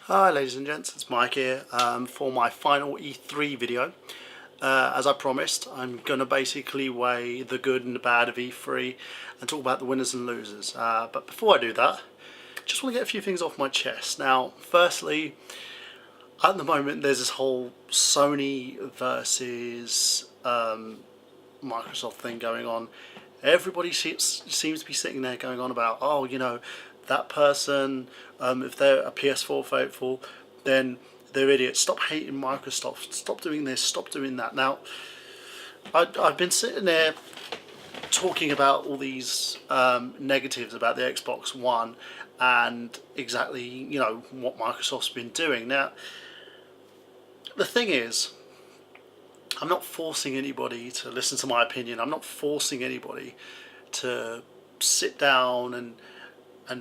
Hi ladies and gents, it's Mike here for my final E3 video. As I promised, I'm going to basically weigh the good and the bad of E3 and talk about the winners and losers. But before I do that, just want to get a few things off my chest. Now, firstly, at the moment there's this whole Sony versus Microsoft thing going on. Everybody seems to be sitting there going on about, oh, you know, that person, if they're a PS4 faithful, then they're idiots. Stop hating Microsoft. Stop doing this. Stop doing that. Now, I've been sitting there talking about all these negatives about the Xbox One and exactly, you know, what Microsoft's been doing. Now, the thing is, I'm not forcing anybody to listen to my opinion. I'm not forcing anybody to sit down and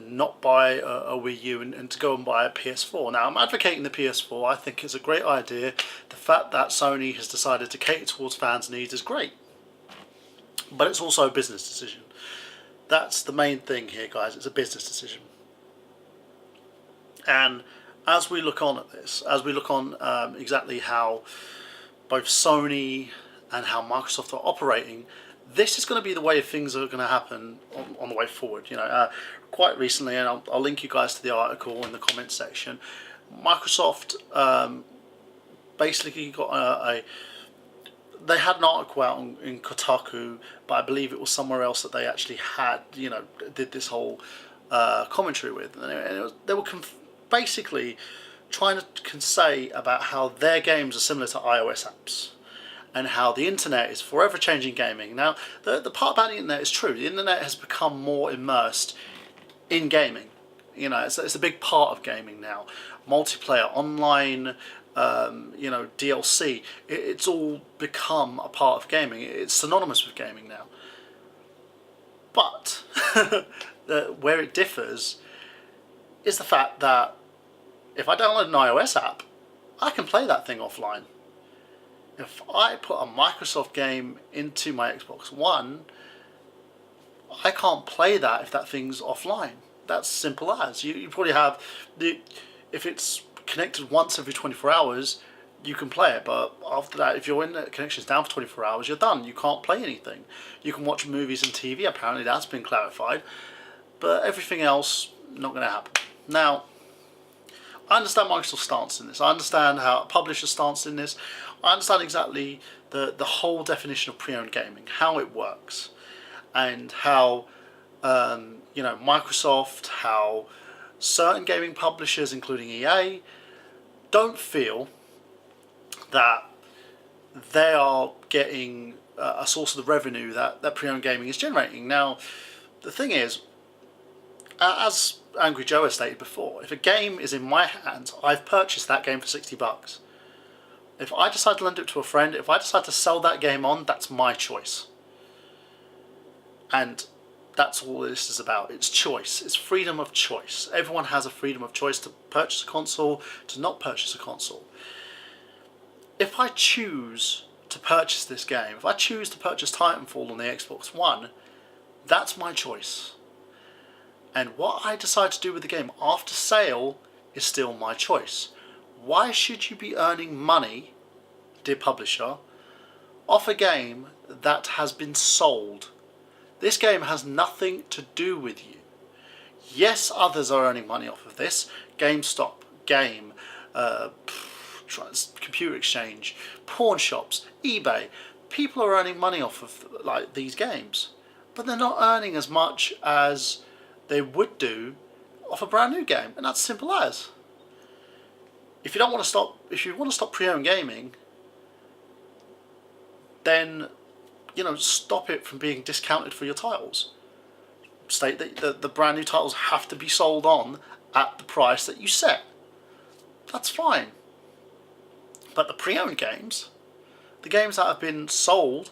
not buy a Wii U and to go and buy a PS4. Now, I'm advocating the PS4. I think it's a great idea. The fact that Sony has decided to cater towards fans' needs is great. But it's also a business decision. That's the main thing here, guys. It's a business decision. And as we look on at this, as we look on exactly how both Sony and how Microsoft are operating, this is going to be the way things are going to happen on the way forward. You know, quite recently, and I'll link you guys to the article in the comments section, Microsoft basically got they had an article out in Kotaku, but I believe it was somewhere else that they actually had, you know, did this whole commentary with, and they were basically trying to say about how their games are similar to iOS apps, and how the internet is forever changing gaming. Now, the part about the internet is true. The internet has become more immersed in gaming. You know, it's a big part of gaming now. Multiplayer, online, you know, DLC. It's all become a part of gaming. It's synonymous with gaming now. But where it differs is the fact that if I download an iOS app, I can play that thing offline. If I put a Microsoft game into my Xbox One, I can't play that if that thing's offline. That's simple as. You probably have if it's connected once every 24 hours, you can play it. But after that, if your internet connection's down for 24 hours, you're done. You can't play anything. You can watch movies and TV. Apparently, that's been clarified. But everything else, not going to happen. Now, I understand Microsoft's stance in this. I understand how a publisher's stance in this. I understand exactly the whole definition of pre-owned gaming, how it works, and how you know, Microsoft, how certain gaming publishers, including EA, don't feel that they are getting a source of the revenue that pre-owned gaming is generating. Now, the thing is, as Angry Joe has stated before, if a game is in my hands, I've purchased that game for $60. If I decide to lend it to a friend, if I decide to sell that game on, that's my choice. And that's all this is about. It's choice. It's freedom of choice. Everyone has a freedom of choice to purchase a console, to not purchase a console. If I choose to purchase this game, if I choose to purchase Titanfall on the Xbox One, that's my choice. And what I decide to do with the game after sale is still my choice. Why should you be earning money, dear publisher, off a game that has been sold? This game has nothing to do with you. Yes, others are earning money off of this. GameStop, Game, Computer Exchange, pawn shops, eBay. People are earning money off of like these games, but they're not earning as much as they would do off a brand new game, and that's simple as. If you don't want to stop, if you want to stop pre-owned gaming, then, you know, stop it from being discounted for your titles. State that the brand new titles have to be sold on at the price that you set. That's fine. But the pre-owned games, the games that have been sold,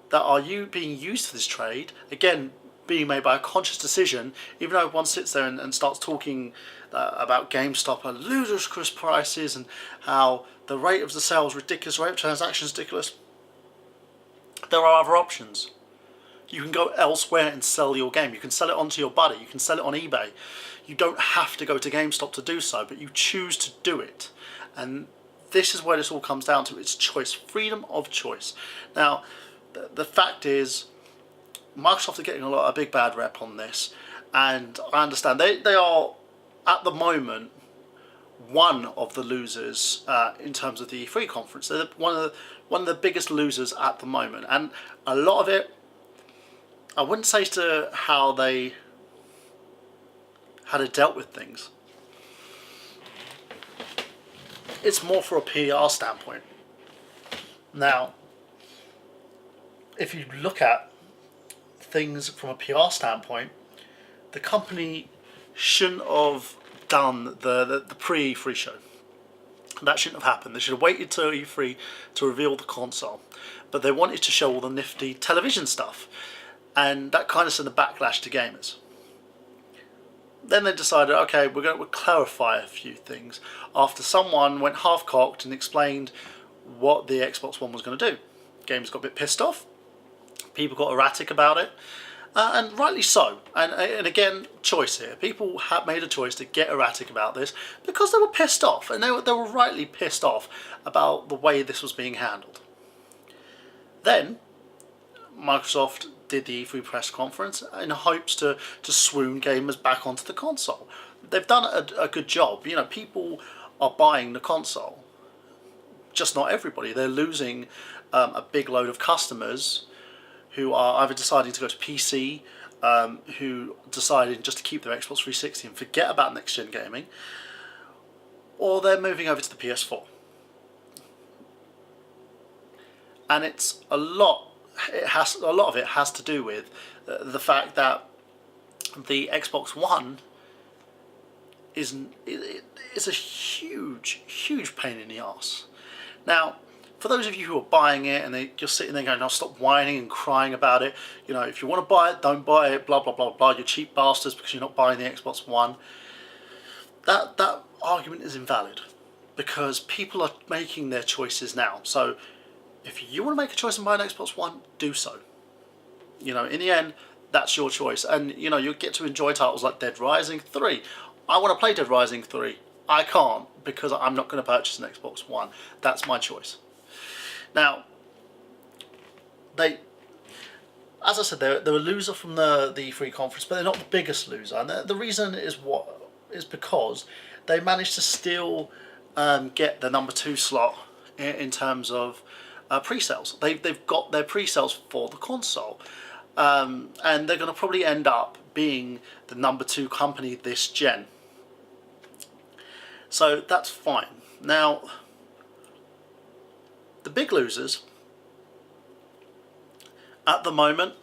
that are being used for this trade, again, being made by a conscious decision, even though one sits there and starts talking about GameStop at ludicrous prices and how the rate of the sale is ridiculous, rate of transactions is ridiculous. There are other options. You can go elsewhere and sell your game. You can sell it onto your buddy. You can sell it on eBay. You don't have to go to GameStop to do so, but you choose to do it. And this is where this all comes down to. It's choice, freedom of choice. Now, the fact is, Microsoft are getting a big bad rep on this, and I understand they are at the moment one of the losers in terms of the E3 conference. They're one of the biggest losers at the moment, and a lot of it, I wouldn't say to how they dealt with things. It's more for a PR standpoint. Now, if you look at things from a PR standpoint, the company shouldn't have done the pre-E3 show. That shouldn't have happened. They should have waited till E3 to reveal the console. But they wanted to show all the nifty television stuff, and that kind of sent a backlash to gamers. Then they decided, okay, we're going to clarify a few things after someone went half-cocked and explained what the Xbox One was going to do. Gamers got a bit pissed off. People got erratic about it, and rightly so. And again, choice here. People have made a choice to get erratic about this because they were pissed off, and they were rightly pissed off about the way this was being handled. Then Microsoft did the E3 press conference in hopes to swoon gamers back onto the console. They've done a good job. You know, people are buying the console, just not everybody. They're losing a big load of customers who are either deciding to go to PC, who decided just to keep their Xbox 360 and forget about next-gen gaming, or they're moving over to the PS4. And it's a lot of it has to do with the fact that the Xbox One is a huge pain in the arse. Now, for those of you who are buying it and you're sitting there going, "Now stop whining and crying about it. You know, if you want to buy it, don't buy it. Blah blah blah blah. You're cheap bastards because you're not buying the Xbox One." That argument is invalid because people are making their choices now. So, if you want to make a choice and buy an Xbox One, do so. You know, in the end, that's your choice, and you know you'll get to enjoy titles like Dead Rising 3. I want to play Dead Rising 3. I can't because I'm not going to purchase an Xbox One. That's my choice. Now, as I said, they're a loser from the E3 conference, but they're not the biggest loser. And the reason is because they managed to still get the number 2 slot in terms of pre-sales. They've got their pre-sales for the console, and they're going to probably end up being the number 2 company this gen. So that's fine. Now, the big losers at the moment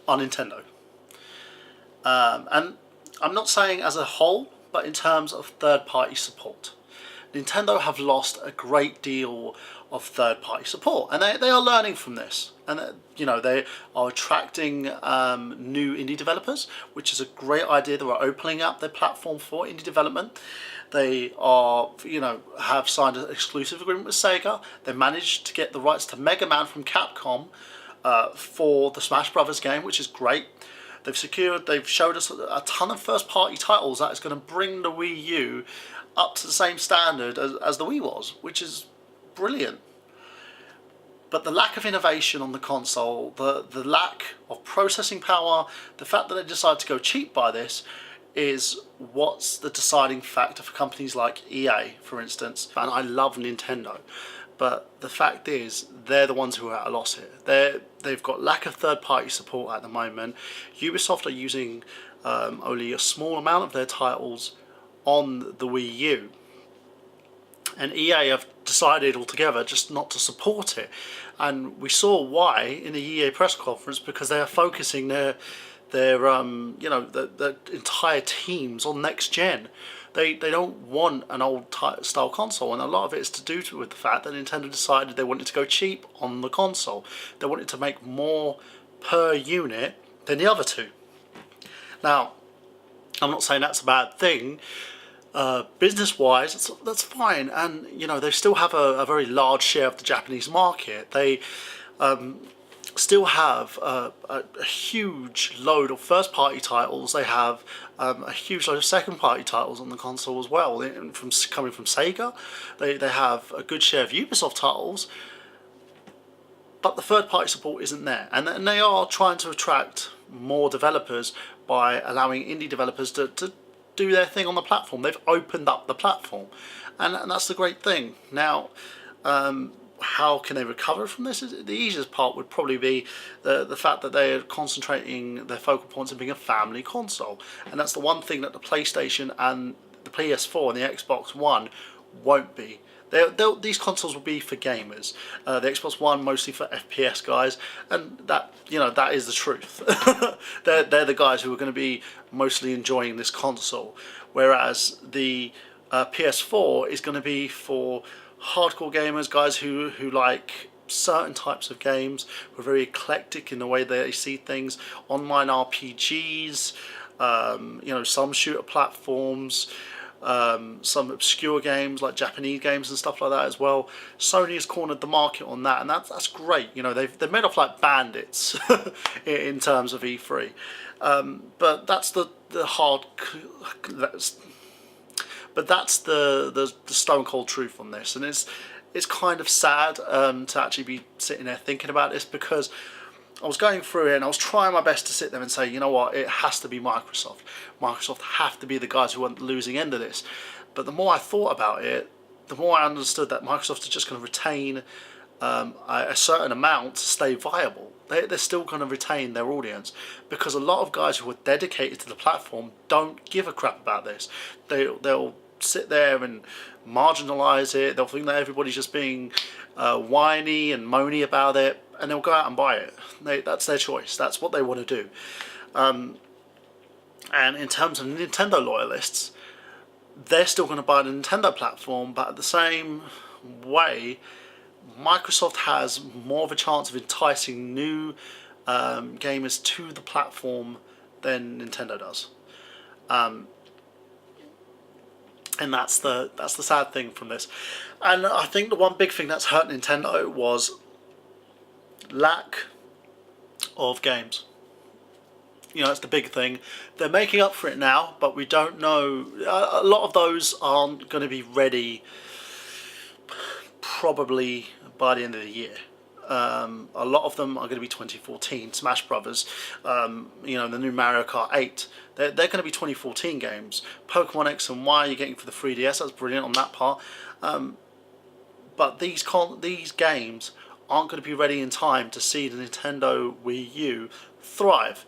are Nintendo. And I'm not saying as a whole, but in terms of third-party support. Nintendo have lost a great deal of third-party support, and they are learning from this. And you know, they are attracting new indie developers, which is a great idea. They are opening up their platform for indie development. They are, you know, have signed an exclusive agreement with Sega. They managed to get the rights to Mega Man from Capcom for the Smash Brothers game, which is great. They've showed us a ton of first-party titles that is going to bring the Wii U up to the same standard as the Wii was, which is brilliant. But the lack of innovation on the console, the lack of processing power, the fact that they decided to go cheap by this is what's the deciding factor for companies like EA, for instance. And I love Nintendo, but the fact is they're the ones who are at a loss here. They've got lack of third-party support at the moment. Ubisoft are using only a small amount of their titles on the Wii U, and EA have decided altogether just not to support it. And we saw why in the EA press conference, because they are focusing their you know, the entire teams on next gen. They don't want an old style console, and a lot of it is to do with the fact that Nintendo decided they wanted to go cheap on the console. They wanted to make more per unit than the other two. Now, I'm not saying that's a bad thing. Business-wise, that's fine, and you know they still have a very large share of the Japanese market. They still have a huge load of first-party titles. They have a huge load of second-party titles on the console as well. Coming from Sega, they have a good share of Ubisoft titles, but the third-party support isn't there. And they are trying to attract more developers by allowing indie developers to do their thing on the platform. They've opened up the platform, and that's the great thing. Now, how can they recover from this? The easiest part would probably be the fact that they're concentrating their focal points on being a family console, and that's the one thing that the PlayStation and the PS4 and the Xbox One won't be. These consoles will be for gamers. The Xbox One mostly for FPS guys, and that is the truth. they're the guys who are going to be mostly enjoying this console, whereas the PS4 is going to be for hardcore gamers, guys who like certain types of games, who are very eclectic in the way they see things, online RPGs, some shooter platforms, some obscure games like Japanese games and stuff like that as well. Sony has cornered the market on that, and that's great. They've made off like bandits in terms of E3, but that's the hard. But that's the stone cold truth on this, and it's kind of sad to actually be sitting there thinking about this, because I was going through it and I was trying my best to sit there and say, you know what, it has to be Microsoft. Microsoft have to be the guys who want the losing end of this. But the more I thought about it, the more I understood that Microsoft is just going to retain a certain amount to stay viable. They're still going to retain their audience, because a lot of guys who are dedicated to the platform don't give a crap about this. They'll sit there and marginalise it. They'll think that everybody's just being whiny and moany about it, and they'll go out and buy it. That's their choice. That's what they want to do. And in terms of Nintendo loyalists, they're still going to buy the Nintendo platform, but at the same way, Microsoft has more of a chance of enticing new gamers to the platform than Nintendo does. And that's the sad thing from this. And I think the one big thing that's hurt Nintendo was lack of games. It's the big thing. They're making up for it now, but we don't know. A lot of those aren't going to be ready probably by the end of the year. A lot of them are going to be 2014. Smash Brothers, the new Mario Kart 8, they're going to be 2014 games. Pokemon X and Y you're getting for the 3DS, that's brilliant on that part. But these games aren't going to be ready in time to see the Nintendo Wii U thrive,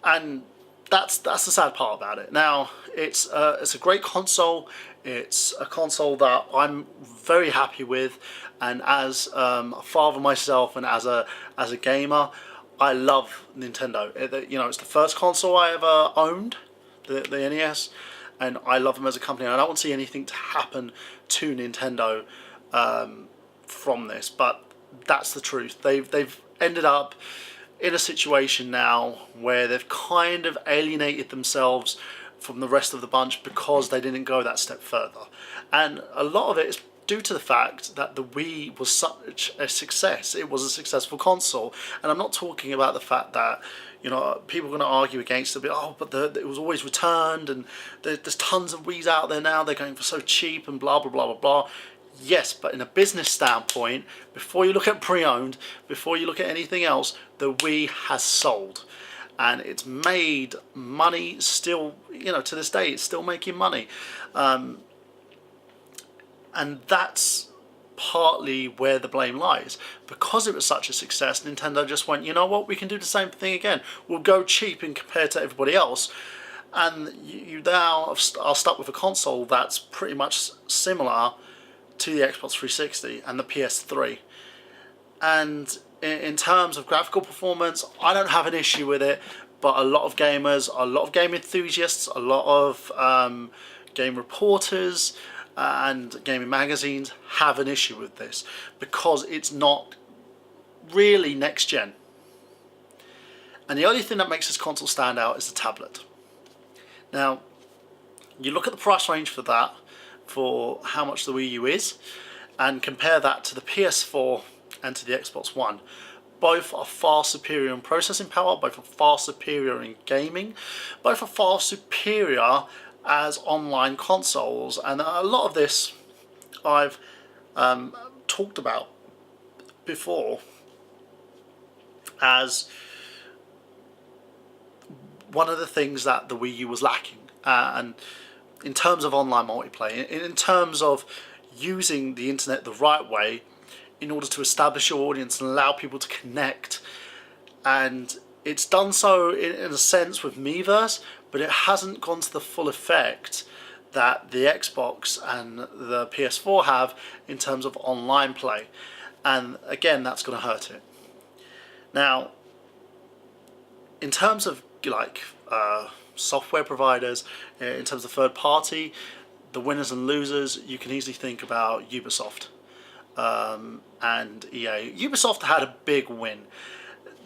and that's the sad part about it. Now, it's a great console. It's a console that I'm very happy with, and as a father myself and as a gamer, I love Nintendo. It's the first console I ever owned, the NES, and I love them as a company. I don't want to see anything to happen to Nintendo from this, but that's the truth. They've ended up in a situation now where they've kind of alienated themselves from the rest of the bunch because they didn't go that step further. And a lot of it is due to the fact that the Wii was such a success. It was a successful console, and I'm not talking about the fact that people are going to argue against it, but it was always returned, and there's tons of Wiis out there now, they're going for so cheap and blah blah blah blah blah. Yes, but in a business standpoint, before you look at pre-owned, before you look at anything else, the Wii has sold. And it's made money still, to this day, it's still making money. And that's partly where the blame lies. Because it was such a success, Nintendo just went, you know what, we can do the same thing again. We'll go cheap and compared to everybody else. And you now are stuck with a console that's pretty much similar to the Xbox 360 and the PS3. And in terms of graphical performance, I don't have an issue with it, but a lot of gamers, a lot of game enthusiasts, a lot of game reporters and gaming magazines have an issue with this because it's not really next gen. And the only thing that makes this console stand out is the tablet. Now, you look at the price range for that, for how much the Wii U is, and compare that to the PS4 and to the Xbox One. both are far superior in processing power, both are far superior in gaming, both are far superior as online consoles. And a lot of this I've talked about before as one of the things that the Wii U was lacking, and in terms of online multiplayer, in terms of using the internet the right way in order to establish your audience and allow people to connect. And it's done so in a sense with Miiverse, but it hasn't gone to the full effect that the Xbox and the PS4 have in terms of online play. And again, that's going to hurt it. Now, in terms of like software providers, in terms of third party, the winners and losers, you can easily think about Ubisoft and EA. Ubisoft had a big win.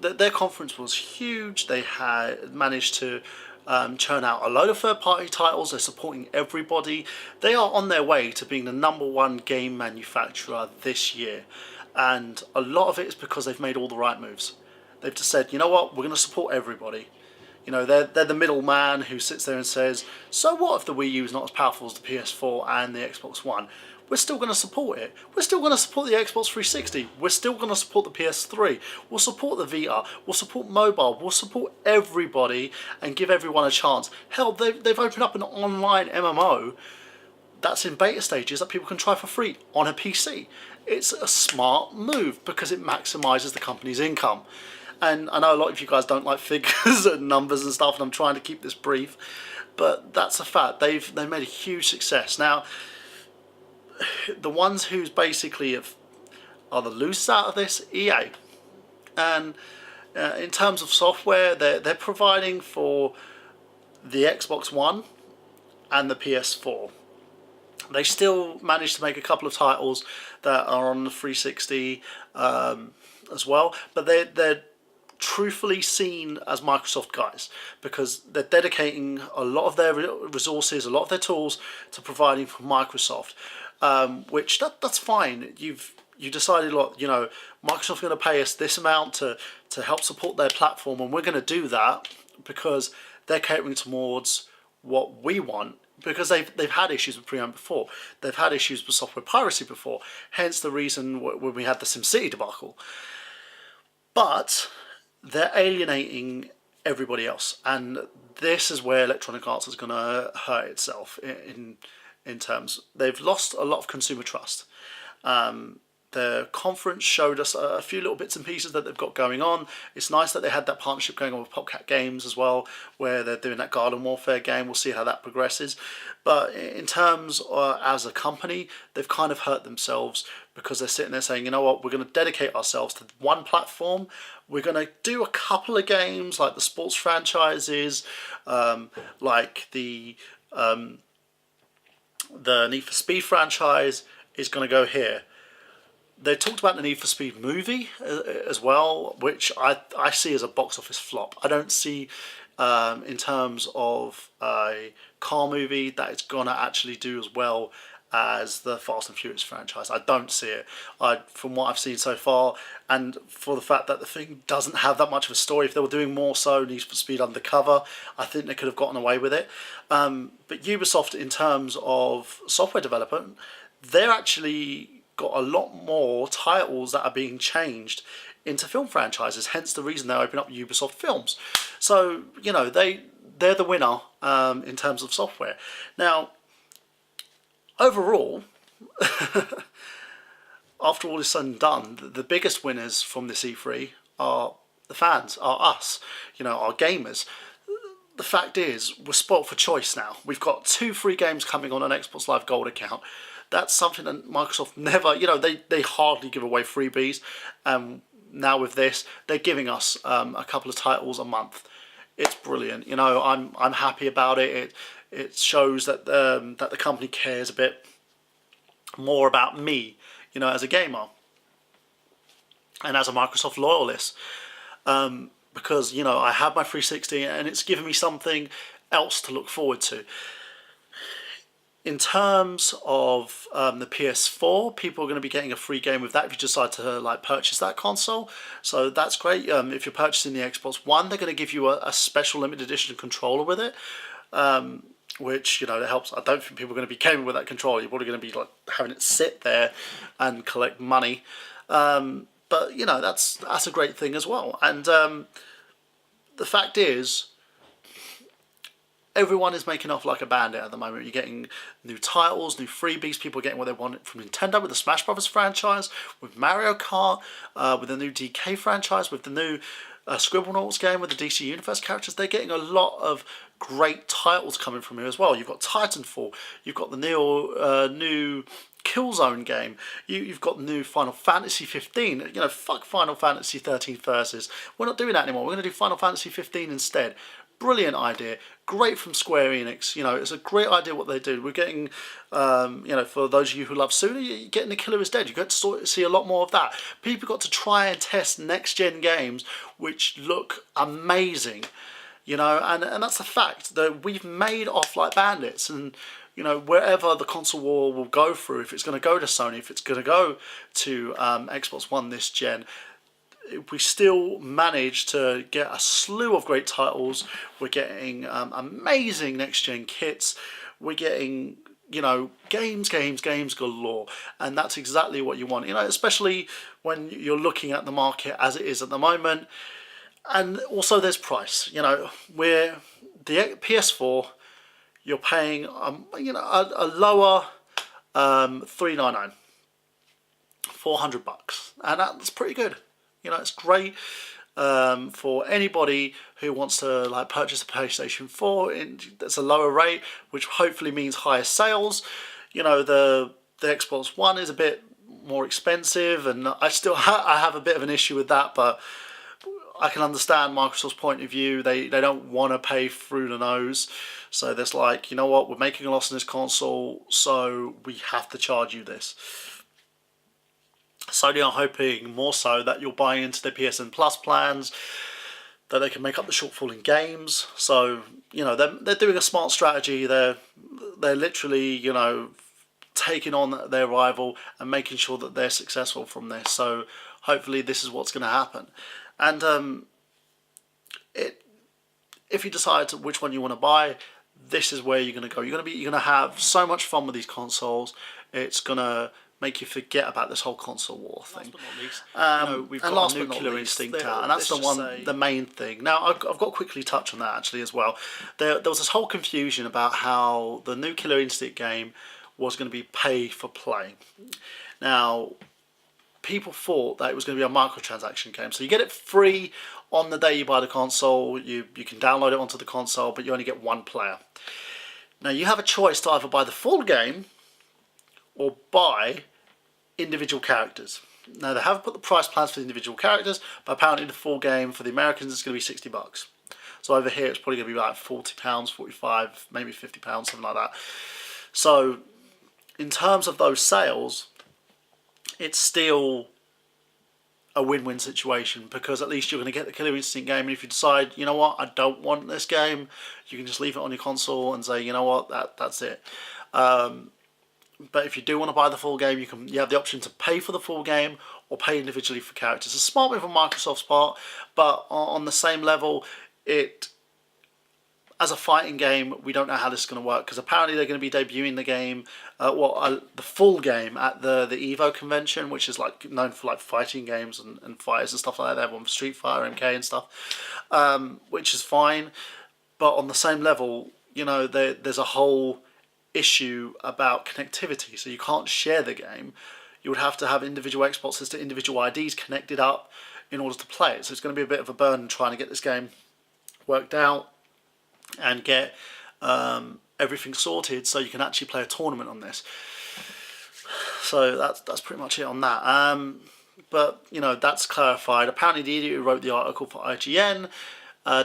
Their conference was huge. They had managed to churn out a load of third-party titles. They're supporting everybody. They are on their way to being the #1 game manufacturer this year, and a lot of it is because they've made all the right moves. They've just said, you know what, we're going to support everybody. You know, they're the middleman who sits there and says, so what if the Wii U is not as powerful as the PS4 and the Xbox One? We're still going to support it. We're still going to support the Xbox 360. We're still going to support the PS3. We'll support the VR. We'll support mobile. We'll support everybody and give everyone a chance. Hell, they've opened up an online MMO that's in beta stages that people can try for free on a PC. It's a smart move because it maximizes the company's income. And I know a lot of you guys don't like figures and numbers and stuff, and I'm trying to keep this brief, but that's a fact. They've made a huge success. Now, the ones who's basically are the losers out of this, EA. And in terms of software, they're providing for the Xbox One and the PS4. They still managed to make a couple of titles that are on the 360 as well, but they're truthfully seen as Microsoft guys because they're dedicating a lot of their resources, a lot of their tools to providing for Microsoft, which that's fine. You decided, look, you know, Microsoft's going to pay us this amount to help support their platform, and we're going to do that because they're catering towards what we want. Because they've had issues with pre-owned before, they've had issues with software piracy before. Hence the reason when we had the SimCity debacle. But they're alienating everybody else, and this is where Electronic Arts is going to hurt itself in terms. They've lost a lot of consumer trust. The conference showed us a few little bits and pieces that they've got going on. It's nice that they had that partnership going on with PopCat Games as well, where they're doing that Garden Warfare game. We'll see how that progresses. But in terms as a company, they've kind of hurt themselves because they're sitting there saying, you know what, we're going to dedicate ourselves to one platform. We're going to do a couple of games like the sports franchises, like the Need for Speed franchise is going to go here. They talked about the Need for Speed movie as well, which I see as a box office flop. I don't see, in terms of a car movie, that it's going to actually do as well as the Fast and Furious franchise. I don't see it. From what I've seen so far, and for the fact that the thing doesn't have that much of a story, if they were doing more so Need for Speed Undercover, I think they could have gotten away with it. But Ubisoft, in terms of software development, they're actually got a lot more titles that are being changed into film franchises, hence the reason they open up Ubisoft Films. So, you know, they're the winner in terms of software. Now, overall, after all is said and done, the biggest winners from this E3 are the fans, are us, you know, our gamers. The fact is, we're spoilt for choice now. We've got 2 free games coming on an Xbox Live Gold account. That's something that Microsoft never, you know, they hardly give away freebies. Now with this, they're giving us a couple of titles a month. It's brilliant. You know, I'm happy about it. It shows that that the company cares a bit more about me, you know, as a gamer and as a Microsoft loyalist. Because, you know, I have my 360 and it's given me something else to look forward to. In terms of the PS4, people are going to be getting a free game with that if you decide to like purchase that console. So that's great. If you're purchasing the Xbox One, they're going to give you a special limited edition controller with it, which it helps. I don't think people are going to be gaming with that controller. You're probably going to be like having it sit there and collect money. But that's a great thing as well. And the fact is, everyone is making off like a bandit at the moment. You're getting new titles, new freebies. People are getting what they want from Nintendo with the Smash Brothers franchise, with Mario Kart, with the new DK franchise, with the new Scribblenauts game, with the DC Universe characters. They're getting a lot of great titles coming from here as well. You've got Titanfall. You've got the new Killzone game. You've got the new Final Fantasy 15. Fuck Final Fantasy 13 Versus. We're not doing that anymore. We're going to do Final Fantasy 15 instead. Brilliant idea, great from Square Enix. It's a great idea what they do. We're getting, for those of you who love Suda, you're getting The Killer is Dead. You get to see a lot more of that. People got to try and test next gen games which look amazing, and that's the fact that we've made off like bandits. And wherever the console war will go through, if it's going to go to Sony, if it's going to go to Xbox One this gen, we still manage to get a slew of great titles. We're getting amazing next-gen kits. We're getting, games galore. And that's exactly what you want, especially when you're looking at the market as it is at the moment. And also there's price. Where the PS4, you're paying, a lower $399, $400. And that's pretty good. It's great for anybody who wants to like purchase a PlayStation 4. That's a lower rate, which hopefully means higher sales. The Xbox One is a bit more expensive, and I still I have a bit of an issue with that, but I can understand Microsoft's point of view. They don't want to pay through the nose, so there's like, what, we're making a loss in this console, so we have to charge you this. Sony are hoping more so that you'll buy into their PSN Plus plans, that they can make up the shortfall in games. So they're doing a smart strategy. They're literally taking on their rival and making sure that they're successful from this. So hopefully this is what's going to happen. And if you decide which one you want to buy, this is where you're going to go. You're going to have so much fun with these consoles. It's going to make you forget about this whole console war thing. Last but not least, we've got a new Killer Instinct out, and that's the main thing. Now, I've got to quickly touch on that actually as well. There was this whole confusion about how the new Killer Instinct game was going to be pay for play. Now, people thought that it was going to be a microtransaction game, so you get it free on the day you buy the console. You can download it onto the console, but you only get one player. Now, you have a choice to either buy the full game or buy individual characters. Now, they haven't put the price plans for the individual characters, but apparently the full game for the Americans is going to be $60. So over here it's probably going to be like £40, 45, maybe £50, something like that. So in terms of those sales, it's still a win-win situation, because at least you're going to get the Killer Instinct game, and if you decide, I don't want this game, you can just leave it on your console and say, that's it. But if you do want to buy the full game, you have the option to pay for the full game or pay individually for characters. It's a smart move on Microsoft's part, but on the same level, as a fighting game, we don't know how this is going to work, because apparently they're going to be debuting the game, the full game at the EVO convention, which is like known for like fighting games and fighters and stuff like that. They have one for Street Fighter, MK and stuff, which is fine. But on the same level, there's a whole issue about connectivity, so you can't share the game. You would have to have individual Xboxes to individual IDs connected up in order to play it. So it's going to be a bit of a burden trying to get this game worked out and get everything sorted so you can actually play a tournament on this. So that's pretty much it on that. But that's clarified. Apparently the idiot who wrote the article for IGN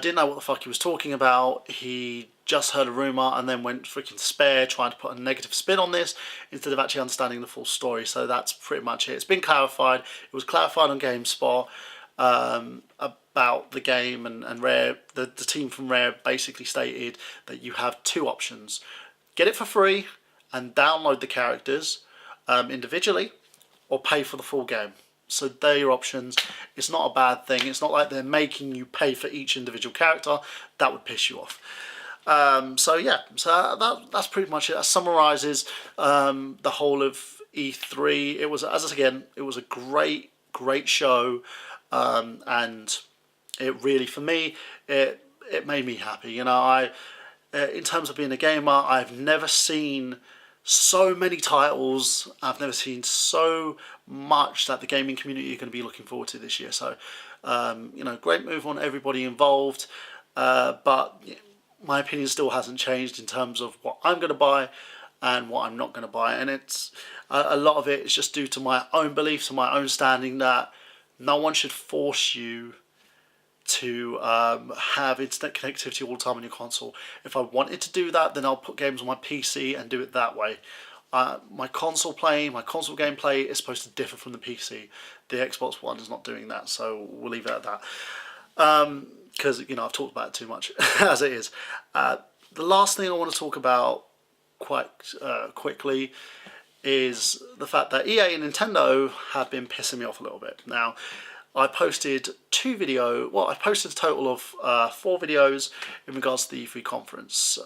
didn't know what the fuck he was talking about. He just heard a rumour and then went freaking spare trying to put a negative spin on this instead of actually understanding the full story. So that's pretty much it. It's been clarified. It was clarified on GameSpot about the game, and Rare, the team from Rare basically stated that you have two options. Get it for free and download the characters individually, or pay for the full game. So they're your options. It's not a bad thing. It's not like they're making you pay for each individual character. That would piss you off. So yeah, so that's pretty much it. That summarises the whole of E3. It was, it was a great show, and it really, for me, it made me happy. You know, in terms of being a gamer, I've never seen so many titles. I've never seen so much that the gaming community are going to be looking forward to this year. So, you know, great move on everybody involved. But my opinion still hasn't changed in terms of what I'm going to buy and what I'm not going to buy. And it's a lot of it is just due to my own beliefs and my own standing that no one should force you to have internet connectivity all the time on your console. If I wanted to do that, then I'll put games on my PC and do it that way. My console gameplay is supposed to differ from the PC. The Xbox One is not doing that, so we'll leave it at that. Because, you know, I've talked about it too much as it is. The last thing I want to talk about quite quickly is the fact that EA and Nintendo have been pissing me off a little bit. Now, I posted I posted a total of 4 videos in regards to the E3 conference.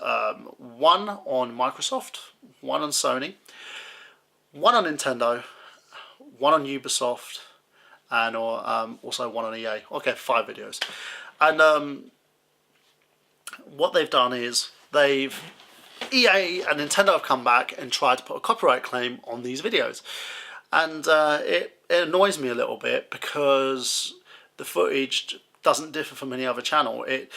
One on Microsoft, one on Sony, one on Nintendo, one on Ubisoft, and also one on EA. Okay, 5 videos. And what they've done is EA and Nintendo have come back and tried to put a copyright claim on these videos. And it annoys me a little bit because the footage doesn't differ from any other channel. It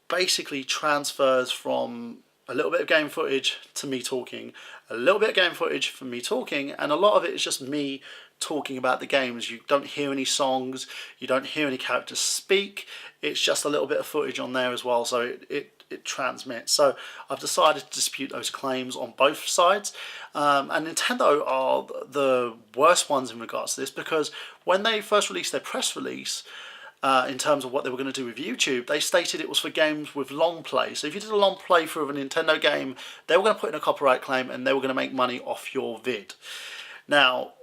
basically transfers from a little bit of game footage to me talking, a little bit of game footage from me talking, and a lot of it is just me talking about the games. You don't hear any songs, you don't hear any characters speak. It's just a little bit of footage on there as well, so it transmits. So I've decided to dispute those claims on both sides. And Nintendo are the worst ones in regards to this, because when they first released their press release, in terms of what they were going to do with YouTube, they stated it was for games with long play. So if you did a long playthrough of a Nintendo game, they were going to put in a copyright claim and they were going to make money off your vid. Now,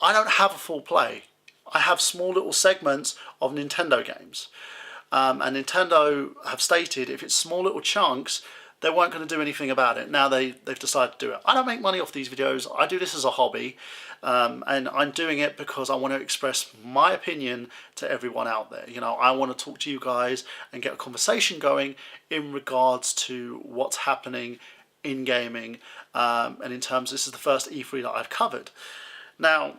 I don't have a full play. I have small little segments of Nintendo games. And Nintendo have stated if it's small little chunks, they weren't going to do anything about it. Now they've decided to do it. I don't make money off these videos. I do this as a hobby. And I'm doing it because I want to express my opinion to everyone out there. You know, I want to talk to you guys and get a conversation going in regards to what's happening in gaming. And in terms, this is the first E3 that I've covered. Now,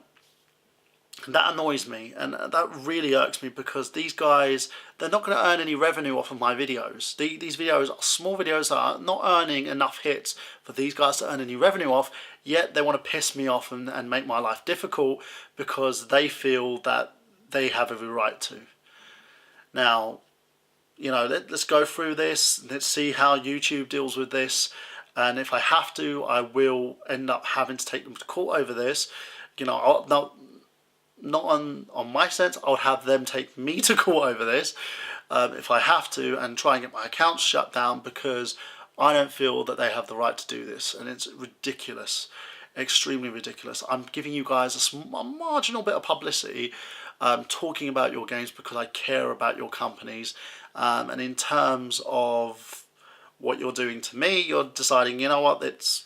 that annoys me, and that really irks me, because these guys, they're not going to earn any revenue off of my videos. These videos are small videos that are not earning enough hits for these guys to earn any revenue off, yet they want to piss me off and make my life difficult because they feel that they have every right to. Now, you know, let's go through this. Let's see how YouTube deals with this. And if I have to, I will end up having to take them to court over this. You know, not on my sense, I would have them take me to court over this if I have to, and try and get my accounts shut down, because I don't feel that they have the right to do this, and it's ridiculous, extremely ridiculous. I'm giving you guys a marginal bit of publicity, talking about your games because I care about your companies, and in terms of what you're doing to me, you're deciding, you know what, it's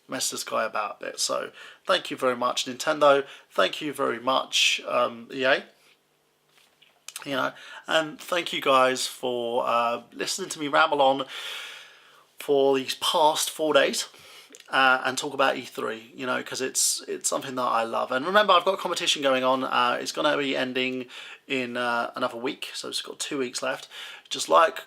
mess this guy about a bit. So thank you very much, Nintendo. Thank you very much, EA. You know, and thank you guys for listening to me ramble on for these past 4 days and talk about E3. You know, because it's something that I love. And remember, I've got a competition going on. It's going to be ending in another week, so it's got 2 weeks left. Just like,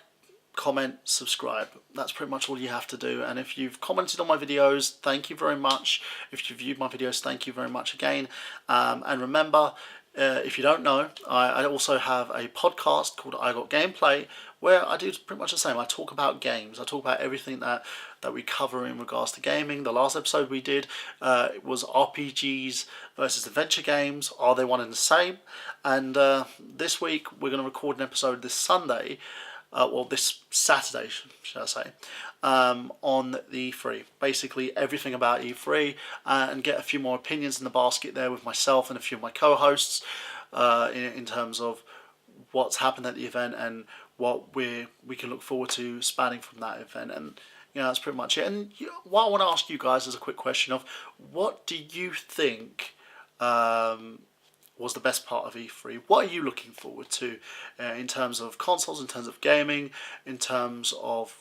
comment, subscribe. That's pretty much all you have to do. And if you've commented on my videos, thank you very much. If you've viewed my videos, thank you very much again. And remember, if you don't know, I also have a podcast called I Got Gameplay, where I do pretty much the same. I talk about games. I talk about everything that we cover in regards to gaming. The last episode we did was RPGs versus adventure games. Are they one and the same? And this week we're going to record an episode this Sunday well, this Saturday, should I say, on the E3. Basically everything about E3, and get a few more opinions in the basket there with myself and a few of my co-hosts in terms of what's happened at the event and what we can look forward to spanning from that event. And that's pretty much it. And what I want to ask you guys is a quick question of what do you think was the best part of E3? What are you looking forward to in terms of consoles, in terms of gaming, in terms of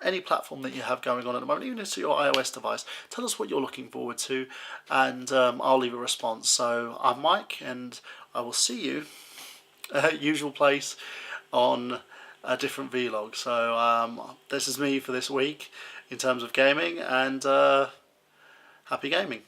any platform that you have going on at the moment, even if it's your iOS device? Tell us what you're looking forward to, and I'll leave a response. So I'm Mike, and I will see you at usual place on a different vlog. So this is me for this week in terms of gaming, and happy gaming.